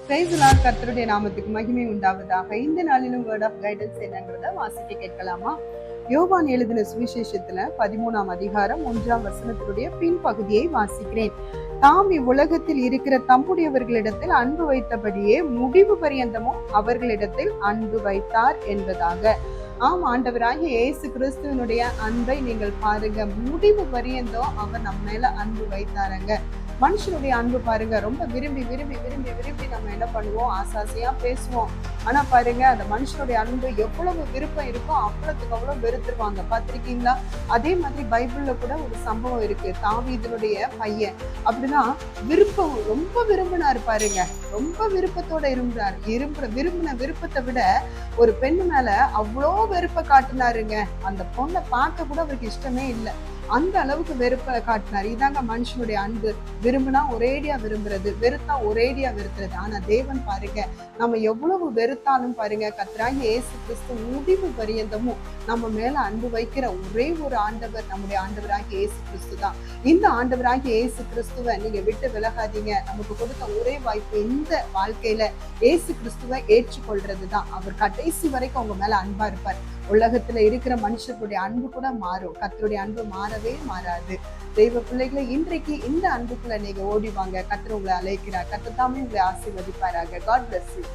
Praise the Lord. கர்த்தருடைய நாமத்துக்கு மகிமை உண்டாவதாக. இந்த நாளிலும் வேர்ட் ஆஃப் கைடன்ஸ் என்னங்கிறத வாசிக்க கேட்கலாமா? யோவான் எழுதின சுவிசேஷத்துல 13ஆம் அதிகாரம் 1ஆம் வசனத்தினுடைய பின்பகுதியை வாசிக்கிறேன். தாம் இவ்வுலகத்தில் இருக்கிற தம்முடையவர்களிடத்தில் அன்பு வைத்தபடியே முடிவு பரியந்தமும் அவர்களிடத்தில் அன்பு வைத்தார் என்பதாக. ஆம், ஆண்டவராகிய இயேசு கிறிஸ்துவனுடைய அன்பை நீங்கள் பாருங்க. முடிவு பரியந்தம் அவர் நம்ம மேல அன்பு வைத்தாருங்க. மனுஷனுடைய அன்பு பாருங்க, ரொம்ப விரும்பி விரும்பி விரும்பி விரும்பி நம்ம என்ன பண்ணுவோம், ஆசாசியா பேசுவோம். ஆனா பாருங்க, அந்த மனுஷனுடைய அன்பு எவ்வளவு விருப்பம் இருக்கோ அவ்வளவுக்கு அவ்வளவு வெறுத்துருவாங்க. பார்த்திருக்கீங்களா? அதே மாதிரி பைபிள்ல கூட ஒரு சம்பவம் இருக்கு. தாவீதுனுடைய பையன் அப்படின்னா விருப்பம் ரொம்ப விரும்பினாரு பாருங்க, ரொம்ப விருப்பத்தோட விரும்பின விருப்பத்தை விட ஒரு பெண்ணு மேல அவ்வளோ வெறுப்பை காட்டினாருங்க. அந்த பொண்ணை பார்க்க கூட அவருக்கு இஷ்டமே இல்லை, அந்த அளவுக்கு வெறுப்பை காட்டினார். இதாங்க மனுஷனுடைய அன்பு. விரும்பினா ஒரேடியா விரும்புறது, வெறுத்தா ஒரேடியா வெறுத்துறது. ஆனா தேவன் பாருங்க, நம்ம எவ்வளவு வெறுத்தாலும் பாருங்க, கர்த்தராகிய இயேசு கிறிஸ்து முடிவு பரியந்தமும் நம்ம மேல அன்பு வைக்கிற ஒரே ஒரு ஆண்டவர் நம்முடைய ஆண்டவராகிய இயேசு கிறிஸ்து தான். இந்த ஆண்டவராகிய இயேசு கிறிஸ்துவை நீங்க விட்டு விலகாதீங்க. நமக்கு கொடுத்த ஒரே வாய்ப்பு இந்த வாழ்க்கையில இயேசு கிறிஸ்துவை ஏற்றுக்கொள்றது தான். அவர் கடைசி வரைக்கும் உங்க மேல அன்பா இருப்பார். உலகத்துல இருக்கிற மனுஷர்களுடைய அன்பு கூட மாறும், கர்த்தருடைய அன்பு மாறவே மாறாது. தெய்வ பிள்ளைகளை, இன்றைக்கு இந்த அன்புக்குள்ள நீங்க ஓடிவாங்க. கர்த்தர் உங்களை அழைக்கிறார். கர்த்தர் தாமே உங்களை ஆசீர்வதிப்பாராக. God bless you.